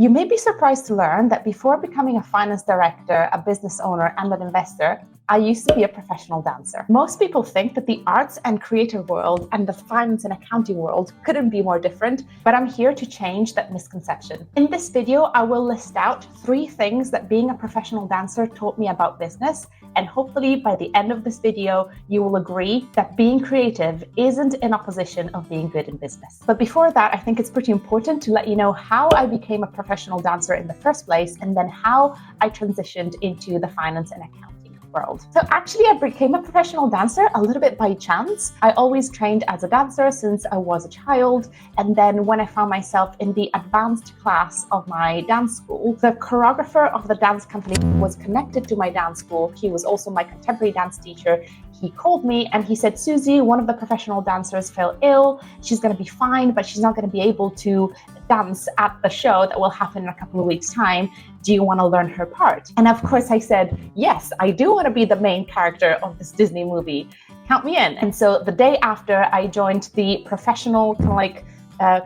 You may be surprised to learn that before becoming a finance director, a business owner, and an investor, I used to be a professional dancer. Most people think that the arts and creative world and the finance and accounting world couldn't be more different, but I'm here to change that misconception. In this video, I will list out 3 things that being a professional dancer taught me about business, and hopefully by the end of this video, you will agree that being creative isn't in opposition of being good in business. But before that, I think it's pretty important to let you know how I became a professional dancer in the first place, and then how I transitioned into the finance and accounting world. So actually, I became a professional dancer a little bit by chance. I always trained as a dancer since I was a child. And then when I found myself in the advanced class of my dance school, the choreographer of the dance company was connected to my dance school. He was also my contemporary dance teacher. He called me and he said, Susie, one of the professional dancers fell ill. She's going to be fine, but she's not going to be able to dance at the show that will happen in a couple of weeks' time. Do you want to learn her part? And of course I said, yes, I do want to be the main character of this Disney movie. Count me in. And so the day after I joined the professional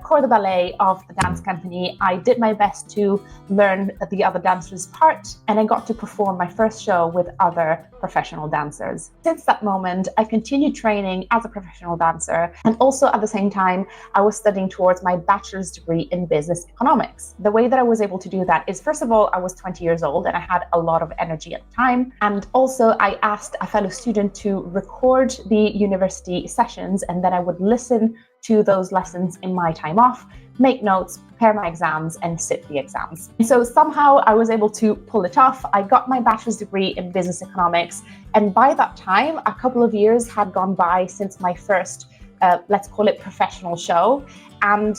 corps de ballet of the dance company, I did my best to learn the other dancers' part, and I got to perform my first show with other professional dancers. Since that moment, I continued training as a professional dancer, and also at the same time, I was studying towards my bachelor's degree in business economics. The way that I was able to do that is, first of all, I was 20 years old and I had a lot of energy at the time, and also I asked a fellow student to record the university sessions, and then I would listen to those lessons in my time off, make notes, prepare my exams, and sit the exams. And so somehow I was able to pull it off. I got my bachelor's degree in business economics, and by that time, a couple of years had gone by since my first, let's call it professional show. And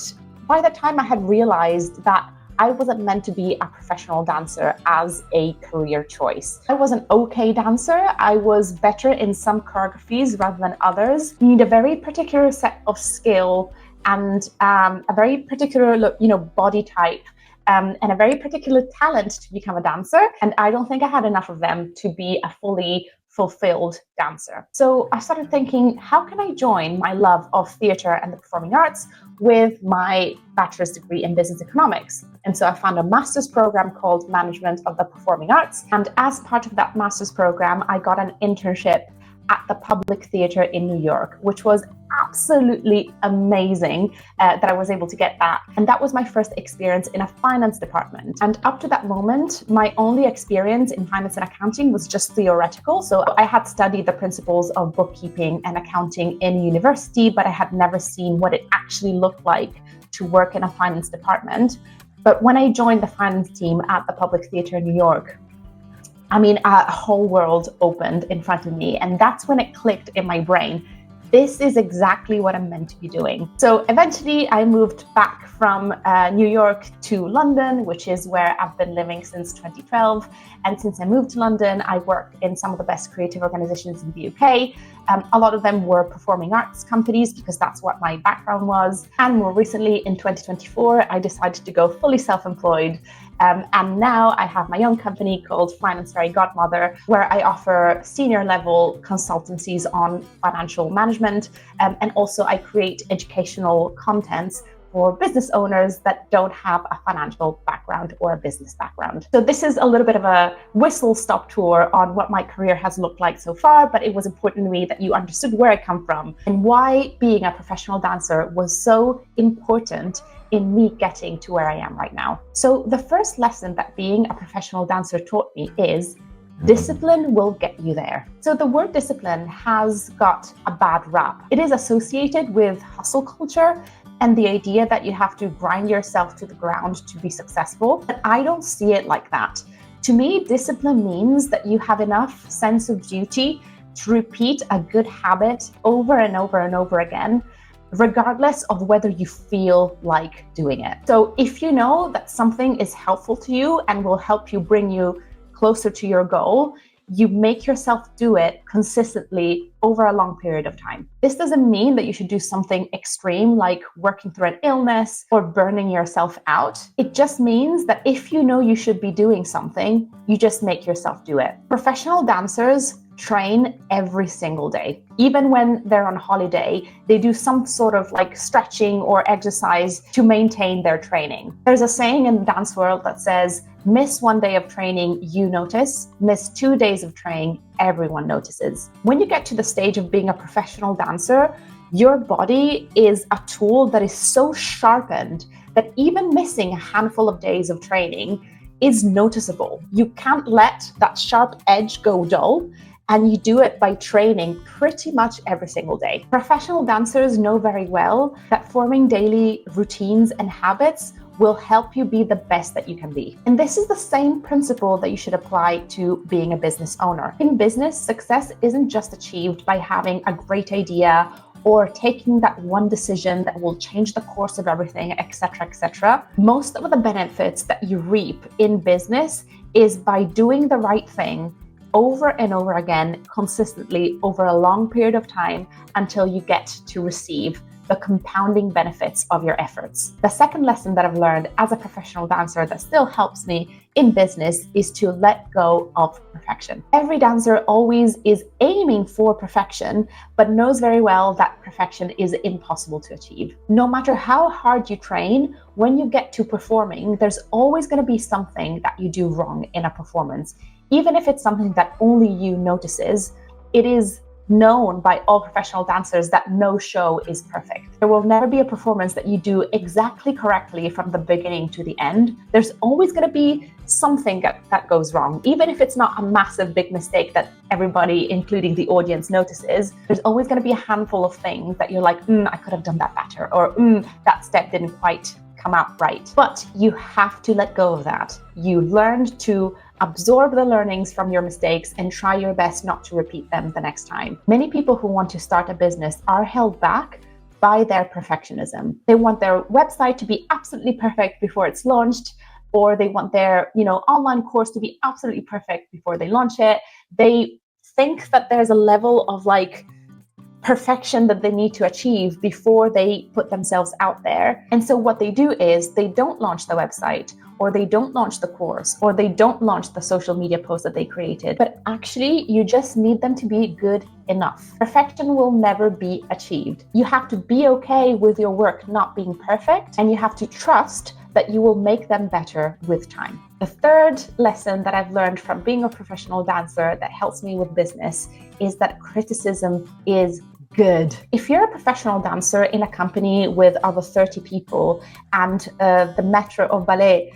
by that time, I had realized that I wasn't meant to be a professional dancer as a career choice. I was an okay dancer. I was better in some choreographies rather than others. You need a very particular set of skill and a very particular, body type and a very particular talent to become a dancer. And I don't think I had enough of them to be a fully fulfilled dancer. So I started thinking, how can I join my love of theatre and the performing arts with my bachelor's degree in business economics? And so I found a master's program called Management of the Performing Arts. And as part of that master's program, I got an internship at the Public Theatre in New York, which was absolutely amazing that I was able to get that. And that was my first experience in a finance department. And up to that moment, my only experience in finance and accounting was just theoretical. So I had studied the principles of bookkeeping and accounting in university, but I had never seen what it actually looked like to work in a finance department. But when I joined the finance team at the Public Theatre in New York, a whole world opened in front of me. And that's when it clicked in my brain. This is exactly what I'm meant to be doing. So eventually I moved back from New York to London, which is where I've been living since 2012. And since I moved to London, I worked in some of the best creative organizations in the UK. A lot of them were performing arts companies because that's what my background was. And more recently in 2024, I decided to go fully self-employed. And now I have my own company called Finance Fairy Godmother, where I offer senior level consultancies on financial management. And also I create educational contents for business owners that don't have a financial background or a business background. So this is a little bit of a whistle-stop tour on what my career has looked like so far, but it was important to me that you understood where I come from and why being a professional dancer was so important in me getting to where I am right now. So the first lesson that being a professional dancer taught me is discipline will get you there. So the word discipline has got a bad rap. It is associated with hustle culture and the idea that you have to grind yourself to the ground to be successful. But I don't see it like that. To me, discipline means that you have enough sense of duty to repeat a good habit over and over and over again, regardless of whether you feel like doing it. So if you know that something is helpful to you and will help you bring you closer to your goal, you make yourself do it consistently over a long period of time. This doesn't mean that you should do something extreme like working through an illness or burning yourself out. It just means that if you know you should be doing something, you just make yourself do it. Professional dancers train every single day. Even when they're on holiday, they do some sort of like stretching or exercise to maintain their training. There's a saying in the dance world that says, miss 1 day of training, you notice. Miss 2 days of training, everyone notices. When you get to the stage of being a professional dancer, your body is a tool that is so sharpened that even missing a handful of days of training is noticeable. You can't let that sharp edge go dull, and you do it by training pretty much every single day. Professional dancers know very well that forming daily routines and habits will help you be the best that you can be. And this is the same principle that you should apply to being a business owner. In business, success isn't just achieved by having a great idea or taking that one decision that will change the course of everything, etc., etc. Most of the benefits that you reap in business is by doing the right thing over and over again, consistently over a long period of time until you get to receive the compounding benefits of your efforts. The second lesson that I've learned as a professional dancer that still helps me in business is to let go of perfection. Every dancer always is aiming for perfection, but knows very well that perfection is impossible to achieve. No matter how hard you train, when you get to performing, there's always going to be something that you do wrong in a performance. Even if it's something that only you notices, it is known by all professional dancers that no show is perfect. There will never be a performance that you do exactly correctly from the beginning to the end. There's always going to be something that goes wrong. Even if it's not a massive big mistake that everybody, including the audience, notices, there's always going to be a handful of things that you're like, I could have done that better, or that step didn't quite come out right. But you have to let go of that. You learned to absorb the learnings from your mistakes and try your best not to repeat them the next time. Many people who want to start a business are held back by their perfectionism. They want their website to be absolutely perfect before it's launched, or they want their, online course to be absolutely perfect before they launch it. They think that there's a level of perfection that they need to achieve before they put themselves out there. And so what they do is they don't launch the website, or they don't launch the course, or they don't launch the social media post that they created. But actually, you just need them to be good enough. Perfection will never be achieved. You have to be okay with your work not being perfect, and you have to trust that you will make them better with time. The third lesson that I've learned from being a professional dancer that helps me with business is that criticism is good. If you're a professional dancer in a company with over 30 people and the maître of ballet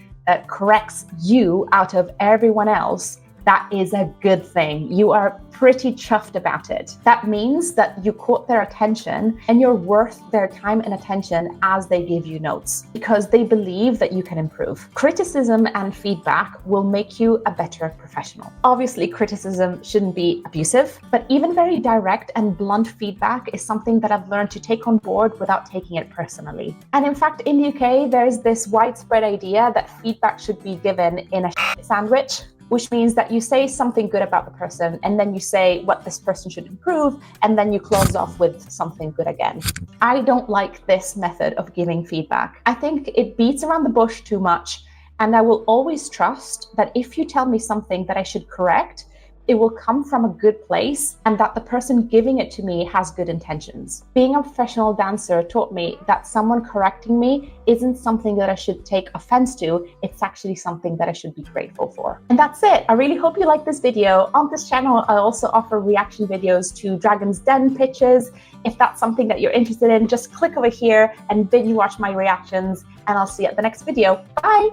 corrects you out of everyone else, that is a good thing. You are pretty chuffed about it. That means that you caught their attention and you're worth their time and attention as they give you notes, because they believe that you can improve. Criticism and feedback will make you a better professional. Obviously, criticism shouldn't be abusive, but even very direct and blunt feedback is something that I've learned to take on board without taking it personally. And in fact, in the UK, there's this widespread idea that feedback should be given in a sandwich, which means that you say something good about the person, and then you say what this person should improve, and then you close off with something good again. I don't like this method of giving feedback. I think it beats around the bush too much, and I will always trust that if you tell me something that I should correct, it will come from a good place and that the person giving it to me has good intentions. Being a professional dancer taught me that someone correcting me isn't something that I should take offense to, it's actually something that I should be grateful for. And that's it. I really hope you like this video. On this channel, I also offer reaction videos to Dragon's Den pitches. If that's something that you're interested in, just click over here and binge watch my reactions, and I'll see you at the next video. Bye!